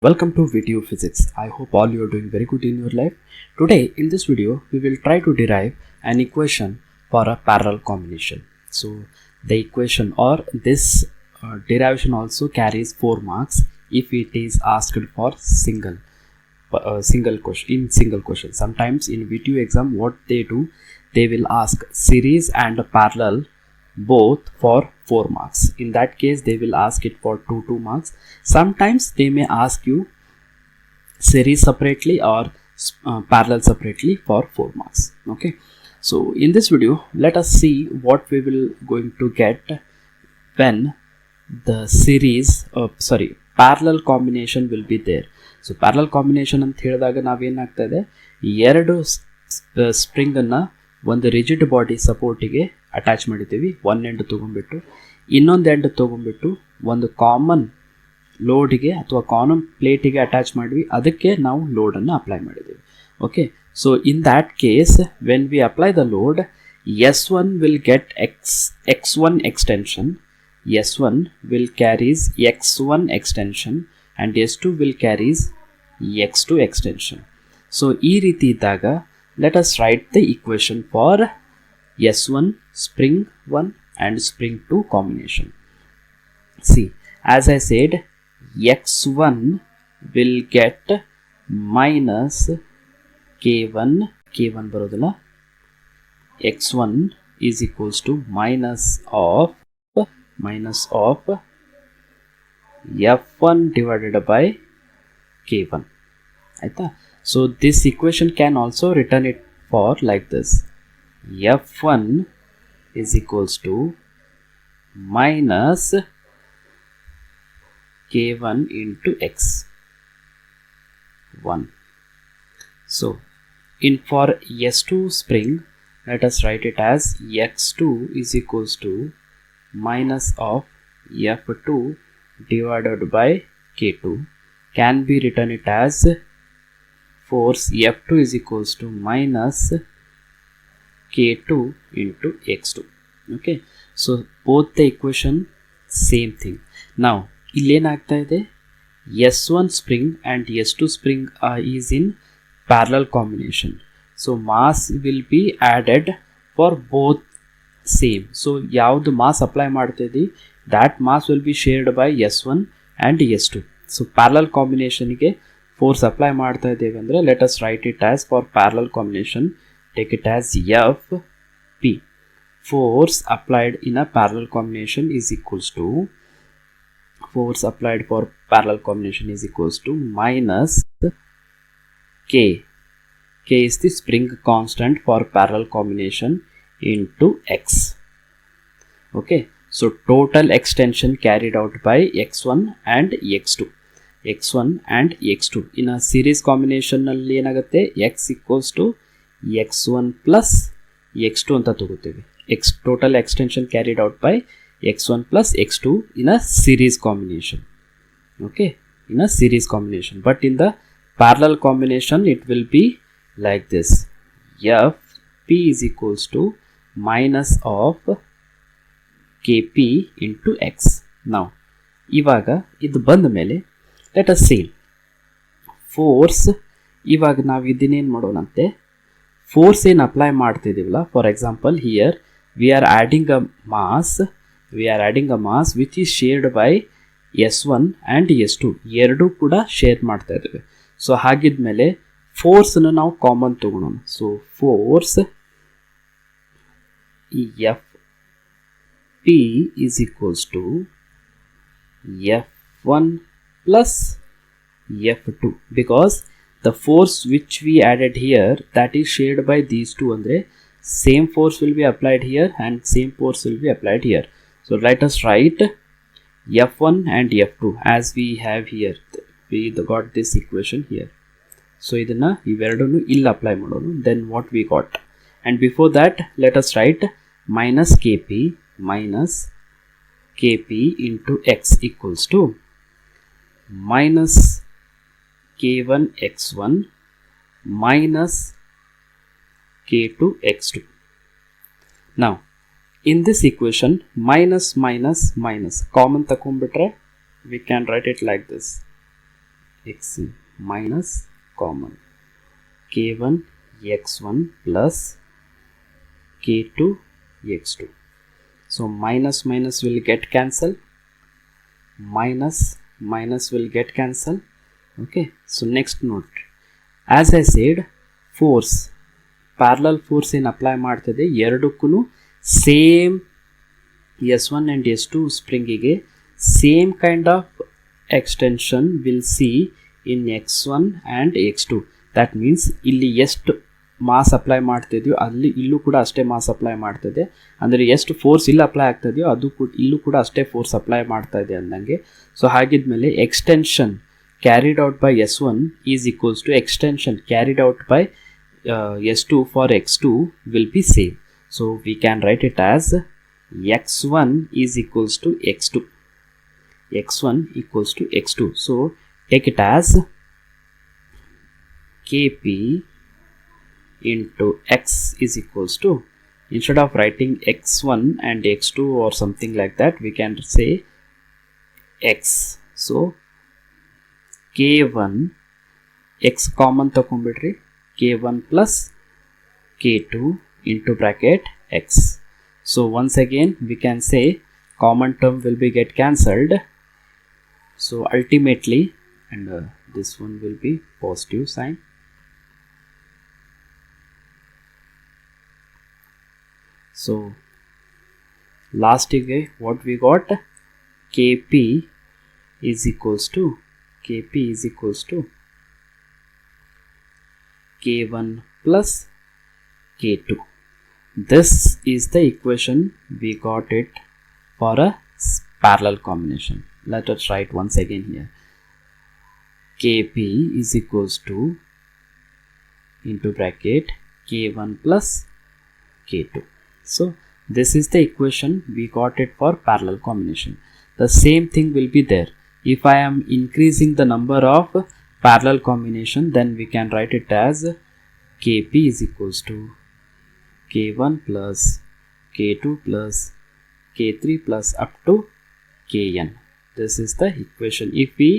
Welcome to Video Physics. I hope all you are doing very good in your life. Today in this video we will try to derive an equation for a parallel combination. So the equation or this derivation also carries 4 marks if it is asked for single question. Sometimes in video exam what they do, they will ask series and parallel both for 4 marks. In that case they will ask it for 2 marks. Sometimes they may ask you series separately or parallel separately for 4 marks. Okay, so in this video let us see what we will going to get when the series parallel combination will be there. So parallel combination ಅಂತ ಹೇಳಿದಾಗ ನಾವೇನಾಗ್ತಾ ಇದೆ, ಎರಡು spring ಅನ್ನ ಒಂದು rigid body ಸಪೋರ್ಟಿಗೆ attach ಮಾಡಿದ್ದೀವಿ. ಒಂದು end ತೊಗೊಂಡ್ಬಿಟ್ಟು ಇನ್ನೊಂದು end ತೊಗೊಂಡ್ಬಿಟ್ಟು ಒಂದು ಕಾಮನ್ ಲೋಡಿಗೆ ಅಥವಾ ಕಾಮನ್ ಪ್ಲೇಟಿಗೆ ಅಟ್ಯಾಚ್ ಮಾಡಿದ್ವಿ. ಅದಕ್ಕೆ ನಾವು ಲೋಡನ್ನು ಅಪ್ಲೈ ಮಾಡಿದ್ದೀವಿ. Okay, so in that case when we apply the load, S1 will get X1 extension, S1 will carries X1 extension and S2 will carries X2 extension. So ಈ ರೀತಿ ಇದ್ದಾಗ let us write the equation for S1 spring 1 and spring 2 combination. See, as I said, X1 will get minus K1 ಬರೋದಿಲ್ಲ, X1 is equals to minus of F1 divided by K1. ಆಯ್ತಾ? So this equation can also return it for like this: F1 is equals to minus K1 into X1. So for S2 spring, let us write it as X2 is equals to minus of F2 divided by K2. Can be written it as force F2 is equals to minus K2 into X2. Okay, so both the equation same thing. Now illenagta ide, S1 spring and S2 spring is in parallel combination, so mass will be added for both same. So ಯಾವ್ದು mass apply ಮಾಡ್ತಿದ್ದಿ, that mass will be shared by S1 and S2. So parallel combination ಗೆ force apply ಮಾಡ್ತಾ ಇದ್ದೇವೆ ಅಂದ್ರೆ, let us write it as for parallel combination, take it as FP. Force applied in a parallel combination is equals to, force applied for parallel combination is equals to minus K is the spring constant for parallel combination into X. Okay, so total extension carried out by X1 and X2 in a series combination ನಲ್ಲಿ ಏನಾಗುತ್ತೆ, X equals to X1 plus X2 ಅಂತ ತಗೋತೀವಿ. Total extension carried out by X1 plus X2 in a series combination. Okay, in a series combination, but in the parallel combination it will be like this: Fp is equals to minus of Kp into X. Now ಇವಾಗ ಇದು ಬಂದ ಮೇಲೆ let us see force. ಇವಾಗ ನಾವು ಇದನ್ನೇನು ಮಾಡೋಣಂತೆ, force ಏನು apply ಮಾಡ್ತಿದ್ದೀವಲ್ಲ, for example here we are adding a mass which is shared by S1 and S2, ಎರಡೂ ಕೂಡ ಶೇರ್ ಮಾಡ್ತಾ ಇದ್ದೇವೆ. ಸೊ ಹಾಗಿದ್ಮೇಲೆ ಫೋರ್ಸನ್ನು ನಾವು ಕಾಮನ್ ತಗೊಳ್ಳೋಣ. So force Fp is equals to F1 plus F2, because the force which we added here, that is shared by these two, andre same force will be applied here and same force will be applied here. So let us write F1 and F2 as we have here. We got this equation here. So ಇದನ್ನ ಇವೆರಡನ್ನು ಇಲ್ಲಿ apply ಮಾಡೋಣ. Then what we got, and before that let us write minus Kp into X equals to minus K1 X1 minus K2 X2. Now in this equation minus common ತಕೊಂಡ್ಬಿಟ್ರೆ we can write it like this: xn minus common k1 x1 plus k2 x2. So minus minus will get cancelled, minus will get cancelled. Okay, so next note, as I said, force parallel force ಏನು apply ಮಾಡ್ತದೆ ಎರಡಕ್ಕೂ same S1 and S2 ಸ್ಪ್ರಿಂಗಿಗೆ same kind of extension will see in x1 and x2. That means ಇಲ್ಲಿ ಎಷ್ಟು mass apply ಮಾಡ್ತಿದೆಯೋ ಅಲ್ಲಿ ಇಲ್ಲೂ ಕೂಡ ಅಷ್ಟೇ ಮಾಸ್ ಅಪ್ಲೈ ಮಾಡ್ತದೆ, ಅಂದರೆ ಎಷ್ಟು ಫೋರ್ಸ್ ಇಲ್ಲಿ ಅಪ್ಲೈ ಆಗ್ತದೆಯೋ ಅದು ಕೂಡ ಇಲ್ಲೂ ಕೂಡ ಅಷ್ಟೇ ಫೋರ್ಸ್ ಅಪ್ಲೈ ಮಾಡ್ತಾ ಇದೆ ಅಂದಂಗೆ. ಸೊ ಹಾಗಿದ್ಮೇಲೆ extension carried out by S1 is equals to extension carried out by S2 for x2 will be same. So we can write it as x1 is equals to x2. x1 equals to x2. So take it as kp into x is equals to, instead of writing x1 and x2 or something like that, we can say x. So k1 x common ತಗೊಂಡ್ಬಿಡ್ರಿ, k1 plus k2 into bracket x. So once again we can say common term will be get cancelled. So ultimately, and this one will be positive sign. So last again what we got, kp is equals to k1 plus k2. This is the equation we got it for a parallel combination. Let us write once again here, kp is equals to into bracket k1 plus k2. So this is the equation we got it for parallel combination. The same thing will be there. If I am increasing the number of parallel combination, then we can write it as kp is equals to k1 plus k2 plus k3 plus up to kn. This is the equation if we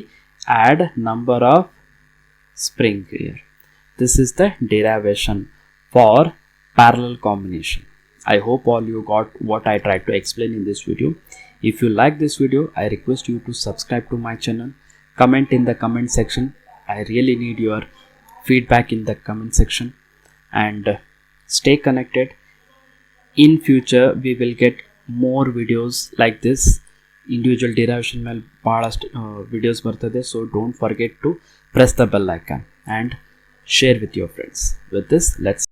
add number of spring here. This is the derivation for parallel combination. I hope all you got what I tried to explain in this video. If you like this video, I request you to subscribe to my channel, comment in the comment section. I really need your feedback in the comment section, and stay connected. In future we will get more videos like this. Individual derivation ಮೇಲೆ ಬಹಳಷ್ಟು videos ಬರ್ತದೆ. So don't forget to press the bell icon and share with your friends. With this, let's